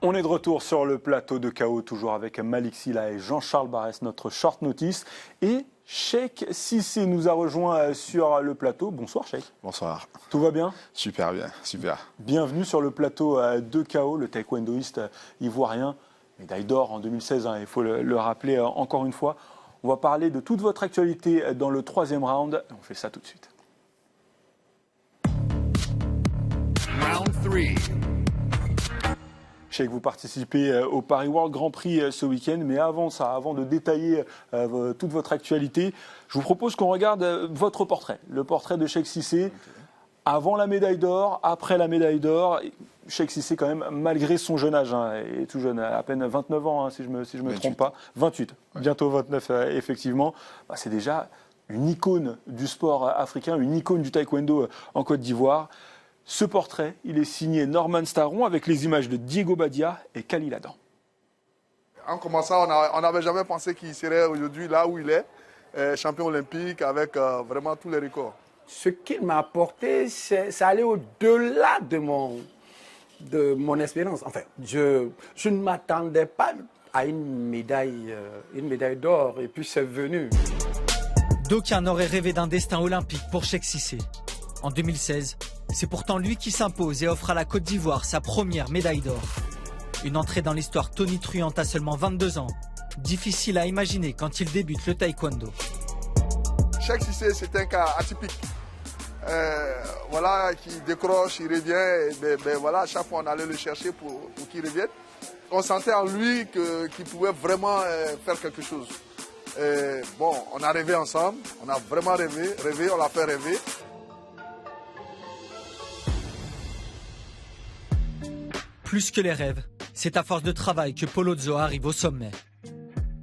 On est de retour sur le plateau de KO, toujours avec Malik Sylla et Jean-Charles Barès, notre short notice. Et Cheikh Cissé nous a rejoint sur le plateau. Bonsoir Cheikh. Bonsoir. Tout va bien? Super bien, super. Bienvenue sur le plateau de KO, le taekwondoïste ivoirien. Médaille d'or en 2016, il faut le rappeler encore une fois. On va parler de toute votre actualité dans le troisième round. On fait ça tout de suite. Round 3. Je sais que vous participez au Paris World Grand Prix ce week-end, mais avant ça, avant de détailler toute votre actualité, je vous propose qu'on regarde votre portrait, le portrait de Cheikh Cissé, avant la médaille d'or, après la médaille d'or. Cheikh Cissé quand même, malgré son jeune âge, est tout jeune, à peine 29 ans, si je me trompe pas, 28, bientôt 29 effectivement, c'est déjà une icône du sport africain, une icône du taekwondo en Côte d'Ivoire. Ce portrait, il est signé Norman Staron avec les images de Diego Badia et Khalil Adam. En commençant, on n'avait jamais pensé qu'il serait aujourd'hui là où il est, champion olympique avec vraiment tous les records. Ce qu'il m'a apporté, ça allait au-delà de mon expérience. Enfin, je ne m'attendais pas à une médaille d'or et puis c'est venu. D'aucuns auraient rêvé d'un destin olympique pour Cheikh Cissé. En 2016, c'est pourtant lui qui s'impose et offre à la Côte d'Ivoire sa première médaille d'or. Une entrée dans l'histoire tonitruante à seulement 22 ans. Difficile à imaginer quand il débute le taekwondo. Cheikh Cissé, c'est un cas atypique. Qui décroche, il revient. Et voilà, à chaque fois, on allait le chercher pour qu'il revienne. On sentait en lui qu'il pouvait vraiment faire quelque chose. On a rêvé ensemble, on a vraiment rêvé, on l'a fait rêver. Plus que les rêves, c'est à force de travail que Polozzo arrive au sommet.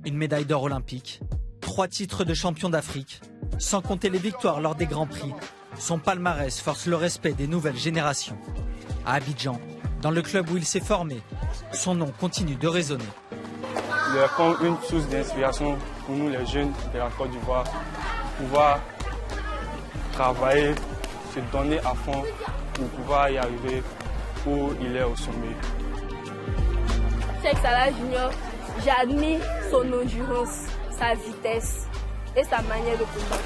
Une médaille d'or olympique, 3 titres de champion d'Afrique, sans compter les victoires lors des Grands Prix. Son palmarès force le respect des nouvelles générations. À Abidjan, dans le club où il s'est formé, son nom continue de résonner. Il est comme une source d'inspiration pour nous les jeunes de la Côte d'Ivoire, pour pouvoir travailler, se donner à fond pour pouvoir y arriver où il est au sommet. Cheikh Salah Junior, j'admire son endurance, sa vitesse et sa manière de combattre.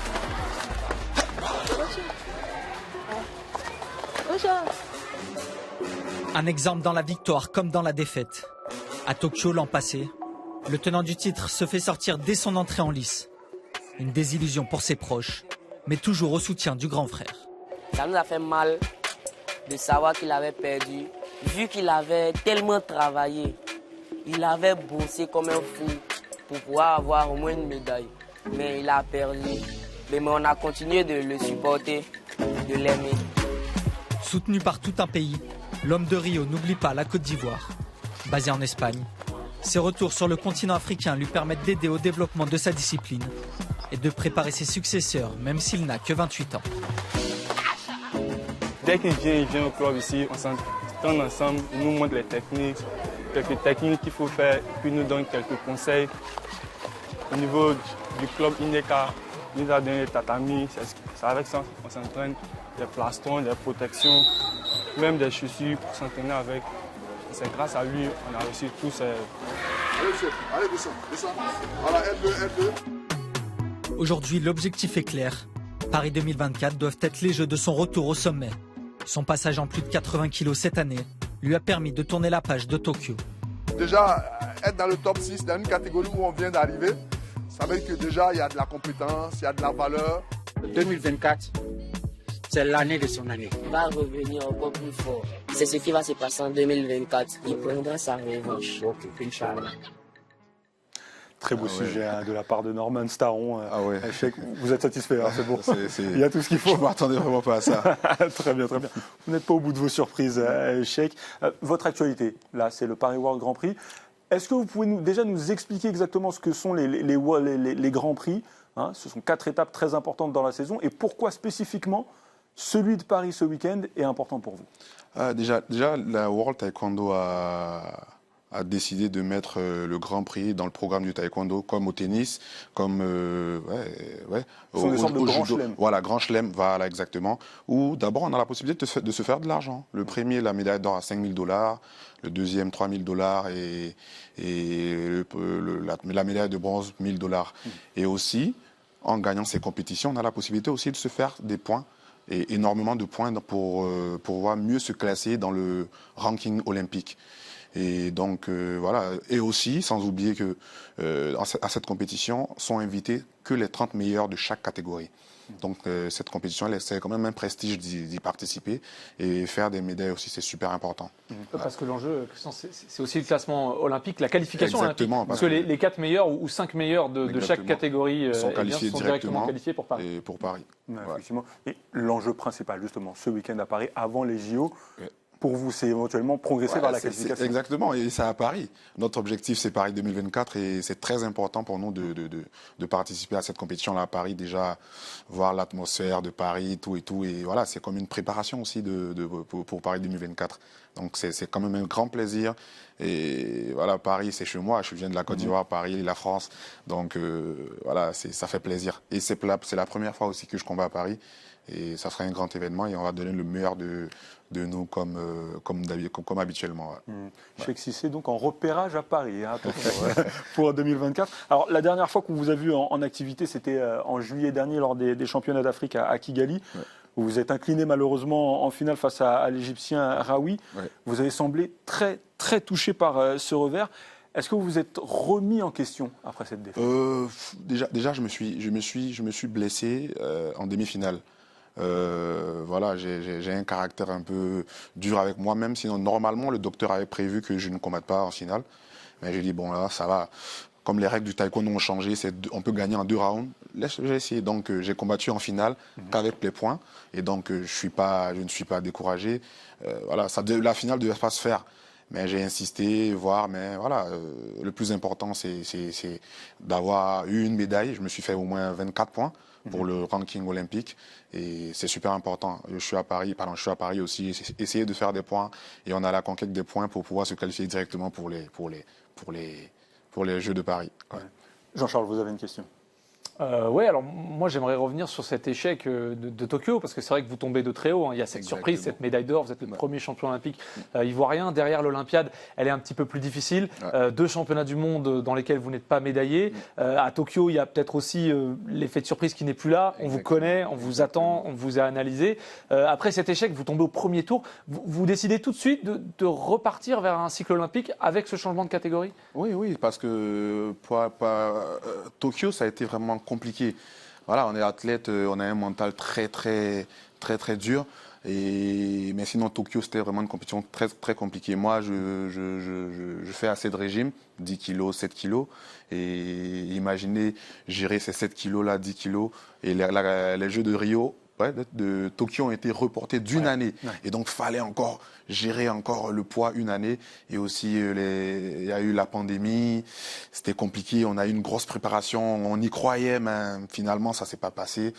Un exemple dans la victoire comme dans la défaite. À Tokyo l'an passé, le tenant du titre se fait sortir dès son entrée en lice. Une désillusion pour ses proches, mais toujours au soutien du grand frère. Ça nous a fait mal de savoir qu'il avait perdu, vu qu'il avait tellement travaillé. Il avait bossé comme un fou pour pouvoir avoir au moins une médaille. Mais il a perdu. Mais on a continué de le supporter, de l'aimer. Soutenu par tout un pays, l'homme de Rio n'oublie pas la Côte d'Ivoire. Basé en Espagne, ses retours sur le continent africain lui permettent d'aider au développement de sa discipline et de préparer ses successeurs, même s'il n'a que 28 ans. Dès qu'il vient au club ici, on s'entend ensemble, il nous montre les techniques, quelques techniques qu'il faut faire, puis il nous donne quelques conseils. Au niveau du club Ineka, il nous a donné les tatamis, c'est avec ça qu'on s'entraîne, des plastons, des protections, même des chaussures pour s'entraîner avec. C'est grâce à lui qu'on a reçu tous ces... Allez, descends. Voilà, L2. Aujourd'hui, l'objectif est clair. Paris 2024 doivent être les Jeux de son retour au sommet. Son passage en plus de 80 kilos cette année lui a permis de tourner la page de Tokyo. Déjà, être dans le top 6, dans une catégorie où on vient d'arriver, ça veut dire que déjà, il y a de la compétence, il y a de la valeur. 2024, c'est l'année de son année. Il va revenir encore plus fort. C'est ce qui va se passer en 2024. Il prendra sa revanche. Ok, Inch'Allah. Très beau sujet de la part de Norman Staron. Cheikh, vous êtes satisfait, c'est bon. Il y a tout ce qu'il faut. Je ne m'attendais vraiment pas à ça. Très bien, très bien. Vous n'êtes pas au bout de vos surprises, Cheikh. Votre actualité, là, c'est le Paris World Grand Prix. Est-ce que vous pouvez déjà nous expliquer exactement ce que sont les Grands Prix, ce sont 4 étapes très importantes dans la saison. Et pourquoi spécifiquement celui de Paris ce week-end est important pour vous? Déjà, la World Taekwondo a a décidé de mettre le Grand Prix dans le programme du taekwondo, comme au tennis, comme Ce sont des sortes de grands chelems. Voilà, grand chelem, voilà, exactement. Où d'abord, on a la possibilité de se faire de l'argent. Le premier, la médaille d'or à $5 000. Le deuxième, $3 000 et la médaille de bronze, $1 000. Et aussi, en gagnant ces compétitions, on a la possibilité aussi de se faire des points, et énormément de points pour pouvoir mieux se classer dans le ranking olympique. Et donc, voilà. Et aussi, sans oublier que à cette compétition sont invités que les 30 meilleurs de chaque catégorie. Donc, cette compétition, c'est quand même un prestige d'y participer. Et faire des médailles aussi, c'est super important. Parce que l'enjeu, Christian, c'est aussi le classement olympique, la qualification Exactement, olympique. Parce que les 4 meilleurs ou 5 meilleurs de chaque catégorie sont qualifiés directement qualifiés pour Paris. Et pour Paris. Effectivement. Et l'enjeu principal, justement, ce week-end à Paris, avant les JO, pour vous, c'est éventuellement progresser vers la qualification. Exactement, et c'est à Paris. Notre objectif, c'est Paris 2024, et c'est très important pour nous de participer à cette compétition-là à Paris, déjà voir l'atmosphère de Paris, tout et tout. Et voilà, c'est comme une préparation aussi pour Paris 2024. Donc c'est quand même un grand plaisir. Et voilà, Paris, c'est chez moi. Je viens de la Côte d'Ivoire, Paris, la France. Donc voilà, ça fait plaisir. Et c'est la première fois aussi que je combats à Paris. Et ça sera un grand événement, et on va donner le meilleur de nous comme habituellement. Cheikh Cissé, donc en repérage à Paris, attention, pour 2024. Alors, la dernière fois qu'on vous a vu en activité, c'était en juillet dernier lors des championnats d'Afrique à Kigali. Vous vous êtes incliné malheureusement en finale face à l'Égyptien Raoui. Vous avez semblé très, très touché par ce revers. Est-ce que vous vous êtes remis en question après cette défaite? Déjà, je me suis blessé en demi-finale. Voilà, j'ai un caractère un peu dur avec moi-même. Sinon, normalement, le docteur avait prévu que je ne combatte pas en finale. Mais j'ai dit, bon, là, ça va. Comme les règles du taekwondo ont changé, on peut gagner en 2 rounds. J'ai essayé. Donc, j'ai combattu en finale qu'avec les points. Et donc, je ne suis pas découragé. Voilà, la finale ne devait pas se faire. Mais j'ai insisté, mais voilà, le plus important, c'est d'avoir eu une médaille. Je me suis fait au moins 24 points pour le ranking olympique, et c'est super important. Je suis à Paris aussi, essayer de faire des points, et on a la conquête des points pour pouvoir se qualifier directement pour les Jeux de Paris. Jean-Charles, vous avez une question? Oui, alors moi j'aimerais revenir sur cet échec de Tokyo, parce que c'est vrai que vous tombez de très haut. Il y a cette surprise, cette médaille d'or, vous êtes le premier champion olympique ivoirien. Derrière l'Olympiade, elle est un petit peu plus difficile. 2 championnats du monde dans lesquels vous n'êtes pas médaillé. À Tokyo, il y a peut-être aussi l'effet de surprise qui n'est plus là. On vous connaît, on vous attend, on vous a analysé. Après cet échec, vous tombez au premier tour. Vous décidez tout de suite de repartir vers un cycle olympique avec ce changement de catégorie? Oui, parce que Tokyo, ça a été vraiment compliqué. Voilà, on est athlète, on a un mental très dur. Mais sinon, Tokyo, c'était vraiment une compétition très, très compliquée. Moi, je fais assez de régime, 10 kilos, 7 kilos. Et imaginez gérer ces 7 kilos-là, 10 kilos. Et les Jeux de Rio, de Tokyo ont été reportés d'une année. Et donc, il fallait encore gérer le poids une année. Et aussi, il y a eu la pandémie. C'était compliqué. On a eu une grosse préparation. On y croyait, mais finalement, ça ne s'est pas passé.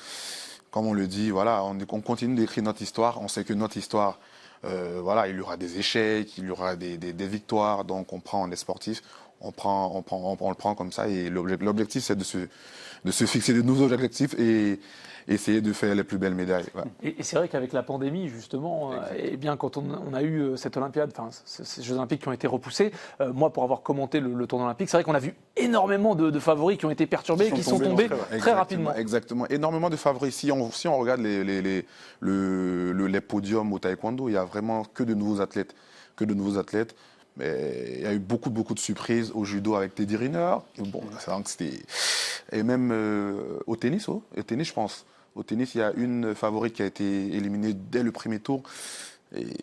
Comme on le dit, voilà, on continue d'écrire notre histoire. On sait que notre histoire, voilà, il y aura des échecs, il y aura des victoires. Donc, on est sportif. On le prend comme ça. Et l'objectif, c'est de se fixer de nouveaux objectifs et essayer de faire les plus belles médailles. Et c'est vrai qu'avec la pandémie, justement, et bien quand on a eu cette Olympiade, ces Jeux Olympiques qui ont été repoussés, moi, pour avoir commenté le tournoi olympique, c'est vrai qu'on a vu énormément de favoris qui ont été perturbés, qui sont tombés très rapidement. Exactement, énormément de favoris. Si on regarde les podiums au taekwondo, il y a vraiment que de nouveaux athlètes. Mais il y a eu beaucoup de surprises au judo avec Teddy Riner. Et même au tennis, je pense. Au tennis, il y a une favorite qui a été éliminée dès le premier tour.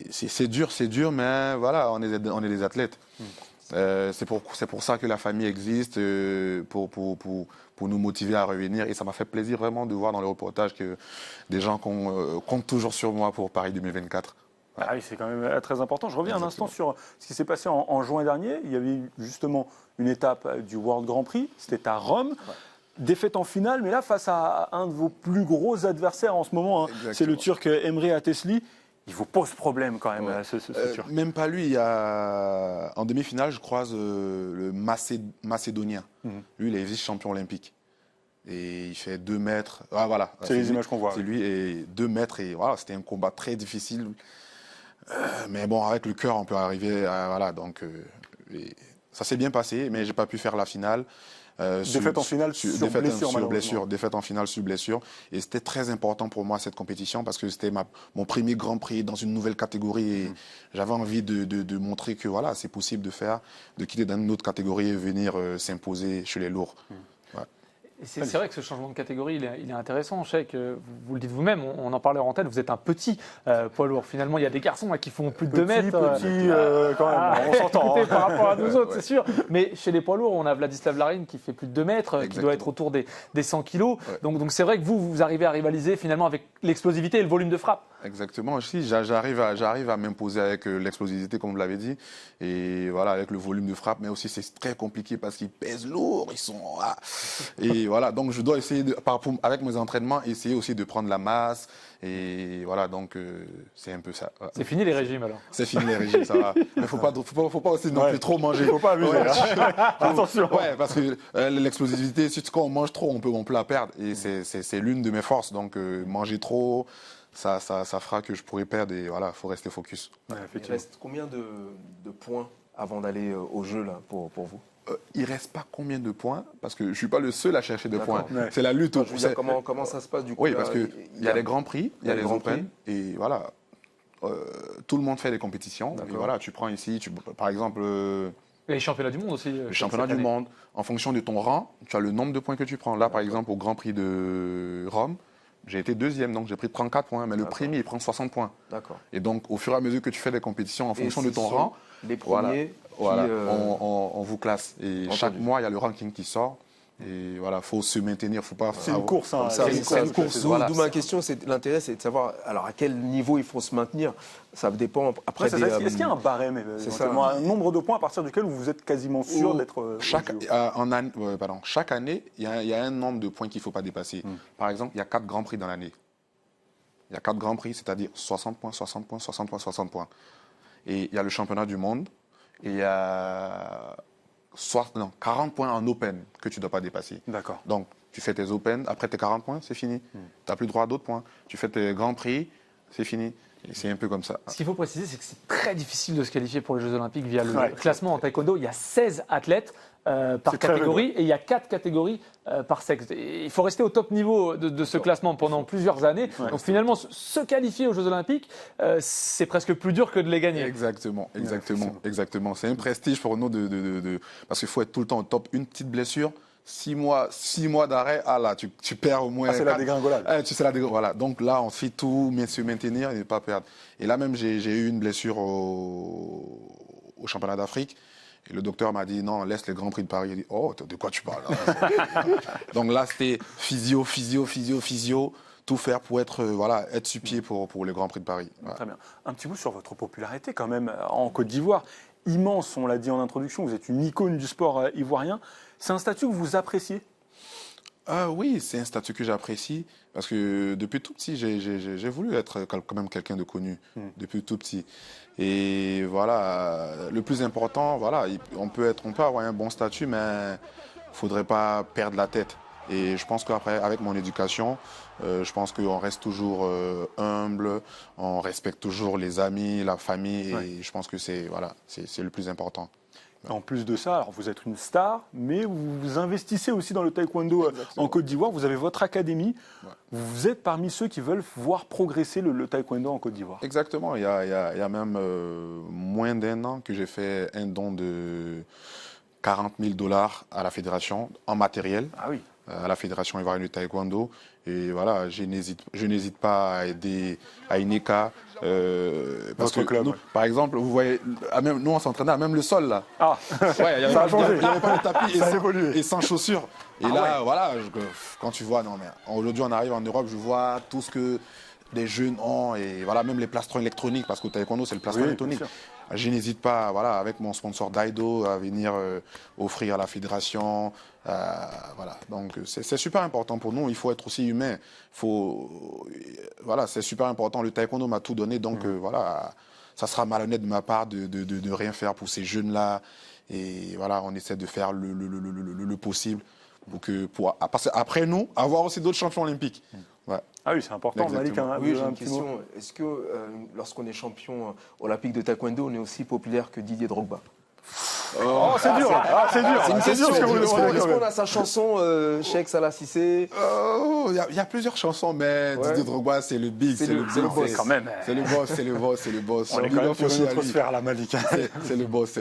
C'est dur, mais voilà, on est des athlètes. C'est pour ça que la famille existe, pour nous motiver à revenir. Et ça m'a fait plaisir vraiment de voir dans le reportage que des gens comptent toujours sur moi pour Paris 2024. Ah oui, c'est quand même très important. Je reviens un instant sur ce qui s'est passé en juin dernier. Il y avait justement une étape du World Grand Prix. C'était à Rome. Défaite en finale, mais là, face à un de vos plus gros adversaires en ce moment, c'est le Turc Emre Ateşli. il vous pose problème quand même, ce Turc. Même pas lui. En demi-finale, je croise le Macédonien. Lui, il est vice-champion olympique. Et il fait 2 mètres. Ah, voilà. C'est les images qu'on voit. C'est lui, et 2 mètres. Et voilà, c'était un combat très difficile. Mais bon, avec le cœur, on peut arriver à. Voilà, donc. Ça s'est bien passé, mais j'ai pas pu faire la finale. Défaite en finale sur blessure. Défaite en finale sur blessure. Et c'était très important pour moi cette compétition parce que c'était mon premier Grand Prix dans une nouvelle catégorie. Et j'avais envie de montrer que voilà, c'est possible de quitter dans une autre catégorie et venir s'imposer chez les lourds. C'est vrai que ce changement de catégorie, il est intéressant. Je sais que vous le dites vous-même, on en parlait en tête, vous êtes un petit poids lourd. Finalement, il y a des garçons là, qui font plus de 2 mètres. Quand même, on s'entend. Par rapport à nous autres, c'est sûr. Mais chez les poids lourds, on a Vladislav Larine qui fait plus de 2 mètres, qui doit être autour des 100 kilos. Donc c'est vrai que vous arrivez à rivaliser finalement avec l'explosivité et le volume de frappe. Exactement, aussi, j'arrive à m'imposer avec l'explosivité, comme vous l'avez dit, et voilà, avec le volume de frappe, mais aussi c'est très compliqué parce qu'ils pèsent lourd, ils sont... Et voilà, donc je dois essayer, avec mes entraînements, essayer aussi de prendre la masse, et voilà, donc c'est un peu ça. Ouais. C'est fini les régimes alors? C'est fini les régimes, ça va. Mais faut pas aussi non plus trop manger. Faut pas abuser. Attention. Ouais, parce que l'explosivité, quand on mange trop, on peut la perdre, et c'est l'une de mes forces, donc manger trop... Ça fera que je pourrais perdre et voilà, il faut rester focus. Il reste combien de points avant d'aller au jeu là, pour vous? Il ne reste pas combien de points, parce que je ne suis pas le seul à chercher des points. Ouais. C'est la lutte. Je veux dire, comment ça se passe du coup? Oui, parce qu'il y a les Grands Prix, il y a les Open, et voilà, tout le monde fait des compétitions. Et voilà, tu prends ici, par exemple... les championnats du monde aussi. Les championnats du monde. En fonction de ton rang, tu as le nombre de points que tu prends. Là, par exemple, au Grand Prix de Rome, j'ai été 2e, donc j'ai pris 34 points, mais le premier, il prend 60 points. D'accord. Et donc, au fur et à mesure que tu fais des compétitions, en fonction de ton rang, les premiers on vous classe. Et chaque mois, il y a le ranking qui sort. Et voilà, il faut se maintenir, faut pas... C'est une course, hein. C'est une course. D'où ma question, l'intérêt, c'est de savoir alors à quel niveau il faut se maintenir. Ça dépend après des... Est-ce qu'il y a un barème, un nombre de points à partir duquel vous êtes quasiment sûr d'être... Chaque année, il y a un nombre de points qu'il ne faut pas dépasser. Par exemple, il y a 4 Grands Prix dans l'année. Il y a 4 Grands Prix, c'est-à-dire 60 points, 60 points, 60 points, 60 points. Et il y a le championnat du monde, et il y a 40 points en Open que tu ne dois pas dépasser. D'accord. Donc, tu fais tes Open, après tes 40 points, c'est fini. Tu n'as plus droit à d'autres points. Tu fais tes Grands Prix, c'est fini. Et c'est un peu comme ça. Ce qu'il faut préciser, c'est que c'est très difficile de se qualifier pour les Jeux Olympiques via le classement en taekwondo. Il y a 16 athlètes par catégorie et il y a 4 catégories par sexe. Et il faut rester au top niveau de ce classement pendant plusieurs années. Ouais. Donc finalement, se qualifier aux Jeux Olympiques, c'est presque plus dur que de les gagner. Exactement. C'est un prestige pour nous parce qu'il faut être tout le temps au top. Une petite blessure, 6 mois d'arrêt, là, tu perds au moins... c'est la dégringolade. Voilà. Donc là, on fait tout, mais se maintenir et ne pas perdre. Et là même, j'ai eu une blessure au championnat d'Afrique. Et le docteur m'a dit, non, laisse les Grands Prix de Paris. Il dit, oh, de quoi tu parles Donc là, c'était physio, tout faire pour être sur pied pour les Grands Prix de Paris. Voilà. Très bien. Un petit mot sur votre popularité quand même en Côte d'Ivoire. Immense, on l'a dit en introduction, vous êtes une icône du sport ivoirien. C'est un statut que vous appréciez? Oui, c'est un statut que j'apprécie parce que depuis tout petit, j'ai voulu être quand même quelqu'un de connu depuis tout petit. Et voilà, le plus important, voilà, on peut avoir un bon statut, mais il ne faudrait pas perdre la tête. Et je pense qu'après, avec mon éducation, je pense qu'on reste toujours humble, on respecte toujours les amis, la famille, et je pense que c'est le plus important. En plus de ça, alors vous êtes une star, mais vous investissez aussi dans le taekwondo en Côte d'Ivoire. Vous avez votre académie. Ouais. Vous êtes parmi ceux qui veulent voir progresser le taekwondo en Côte d'Ivoire. Exactement. Il y a même moins d'1 an que j'ai fait un don de $40,000 à la fédération en matériel. Ah oui. À la Fédération ivoirienne de taekwondo. Et voilà, je n'hésite pas à aider à INECA. Parce que club, nous, par exemple, vous voyez, nous on s'entraînait à même le sol là. Ah, ouais, il n'y avait pas de tapis et sans chaussures. Et là, voilà, quand tu vois, non mais aujourd'hui on arrive en Europe, je vois tout ce que des jeunes ont, et voilà, même les plastrons électroniques, parce qu'au taekwondo, c'est le plastron électronique. Je n'hésite pas, voilà, avec mon sponsor Daido, à venir offrir à la fédération. Voilà, donc c'est super important pour nous. Il faut être aussi humain. Voilà, c'est super important. Le taekwondo m'a tout donné, donc voilà, ça sera malhonnête de ma part de rien faire pour ces jeunes-là. Et voilà, on essaie de faire le possible parce qu'après nous, avoir aussi d'autres champions olympiques. Ouais. Ah oui, c'est important. Malik, oui, j'ai une question. Est-ce que lorsqu'on est champion olympique de taekwondo, on est aussi populaire que Didier Drogba? Oh, c'est dur, c'est dur. C'est dur ce que vous demandez. Est-ce qu'on a sa chanson, Cheikh Salah Cissé? Il y a plusieurs chansons, mais Didier Drogba, c'est le big, c'est le boss. Quand même. C'est le boss, c'est le boss. On est quand même sur une autre sphère, là, Malik. C'est le boss.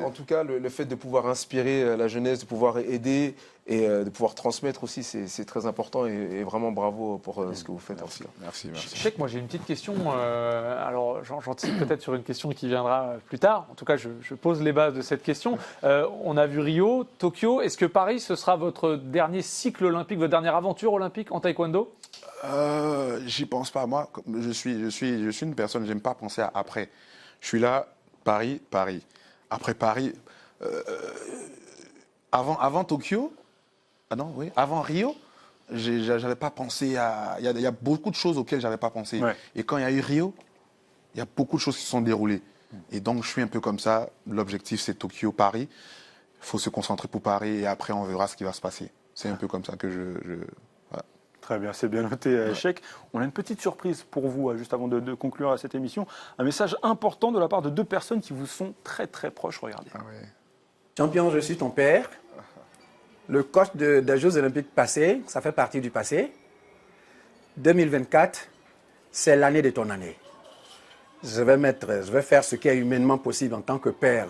En tout cas, le fait de pouvoir inspirer la jeunesse, de pouvoir aider et de pouvoir transmettre aussi, c'est très important et vraiment bravo pour ce que vous faites. Merci. Cheikh, moi j'ai une petite question. Alors j'anticipe peut-être sur une question qui viendra plus tard. En tout cas, je pose les bases de cette question. On a vu Rio, Tokyo. Est-ce que Paris, ce sera votre dernier cycle olympique, votre dernière aventure olympique en taekwondo? J'y pense pas. Moi, je suis une personne, j'aime pas penser à après. Je suis là, Paris. Après Paris, avant Tokyo, avant Rio, j'avais pas pensé à. Il y a beaucoup de choses auxquelles j'avais pas pensé. Ouais. Et quand il y a eu Rio, il y a beaucoup de choses qui se sont déroulées. Et donc je suis un peu comme ça. L'objectif c'est Tokyo, Paris. Il faut se concentrer pour Paris et après on verra ce qui va se passer. C'est un peu comme ça que voilà. Très bien, c'est bien noté, Cheikh. On a une petite surprise pour vous, juste avant de conclure cette émission. Un message important de la part de deux personnes qui vous sont très très proches. Regardez. Champion, je suis ton père. Le coach des Jeux Olympiques passés, ça fait partie du passé. 2024, c'est l'année de ton année. Je vais faire ce qui est humainement possible en tant que père,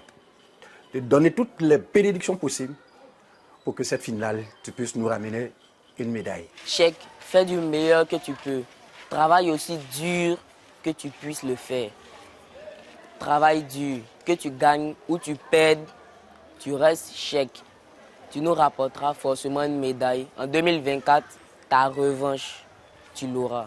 de donner toutes les bénédictions possibles pour que cette finale, tu puisses nous ramener une médaille. Cheikh, fais du meilleur que tu peux. Travaille aussi dur que tu puisses le faire. Travaille dur, que tu gagnes ou tu perdes, tu restes Cheikh. Tu nous rapporteras forcément une médaille. En 2024, ta revanche, tu l'auras.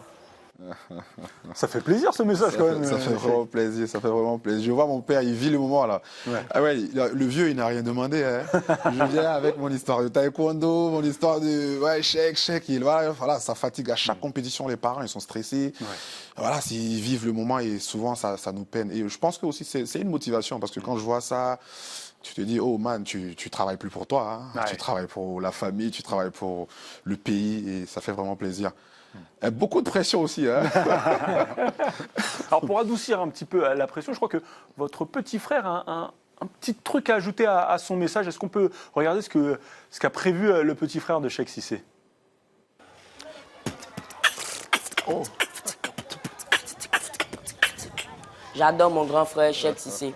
Ça fait plaisir ce message quand même. Ça fait vraiment plaisir, Je vois mon père, il vit le moment là. Ouais. Ah ouais, le vieux, il n'a rien demandé. Hein. Je viens avec mon histoire de taekwondo, mon histoire de Cheikh. Voilà, ça fatigue à chaque compétition. Les parents, ils sont stressés. Ouais. Voilà, ils vivent le moment et souvent ça nous peine. Et je pense que aussi c'est une motivation parce que quand je vois ça, tu te dis, oh man, tu travailles plus pour toi, hein. Ouais. Tu travailles pour la famille, tu travailles pour le pays et ça fait vraiment plaisir. Beaucoup de pression aussi. Hein. Alors pour adoucir un petit peu la pression, je crois que votre petit frère a un petit truc à ajouter à son message. Est-ce qu'on peut regarder ce qu'a prévu le petit frère de Cheikh Cissé? J'adore mon grand frère Cheikh Cissé.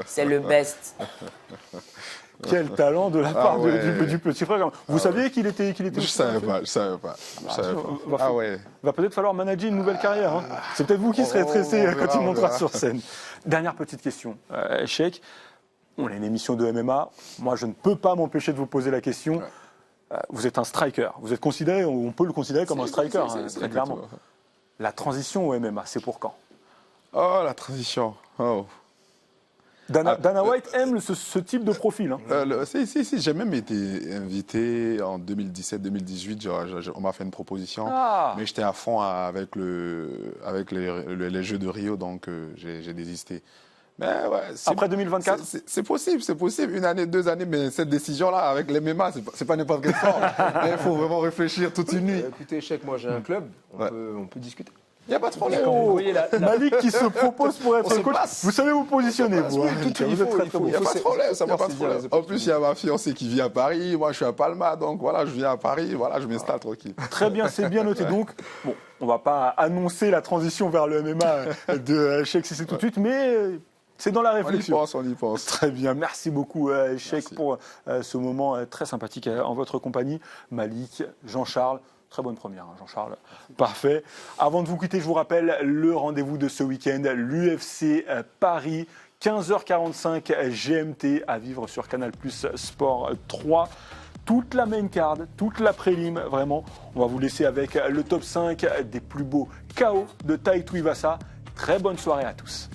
C'est le best. Quel talent de la part du petit frère. Vous saviez qu'il était Je savais pas. Va peut-être falloir manager une nouvelle carrière. Hein. C'est peut-être vous qui serez stressé quand il montera sur scène. Dernière petite question. Cheikh, on est une émission de MMA. Moi, je ne peux pas m'empêcher de vous poser la question. Vous êtes un striker. Vous êtes considéré, on peut le considérer comme un striker, très clairement. La transition au MMA, c'est pour quand? Oh, la transition. Oh. Dana White aime ce type de profil. Hein. Si, j'ai même été invité en 2017-2018. On m'a fait une proposition, mais j'étais à fond avec les Jeux de Rio, donc j'ai désisté. Mais ouais, après 2024 c'est possible. 1 année, 2 années, mais cette décision-là, avec les MMA, c'est pas n'importe quel sport. Il faut vraiment réfléchir toute une nuit. Écoutez, Cheikh, moi j'ai un club, on peut discuter. Il n'y a pas de problème. Malik qui se propose pour être coach. Vous savez vous positionner, vous. Il n'y a pas de problème. En plus, il y a ma fiancée qui vit à Paris. Moi, je suis à Palma. Donc, voilà, je viens à Paris. Voilà, je m'installe tranquille. Très bien, c'est bien noté. Donc, bon, on ne va pas annoncer la transition vers le MMA de Cheikh Cissé tout de suite, mais c'est dans la réflexion. On y pense. Très bien. Merci beaucoup, Cheikh, pour ce moment très sympathique en votre compagnie. Malik, Jean-Charles. Très bonne première, hein, Jean-Charles. Parfait. Avant de vous quitter, je vous rappelle le rendez-vous de ce week-end, l'UFC Paris, 15h45 GMT, à vivre sur Canal+ Sport 3. toute la main card, toute la prélim, vraiment. On va vous laisser avec le top 5 des plus beaux KO de Tai Tuivasa. Très bonne soirée à tous.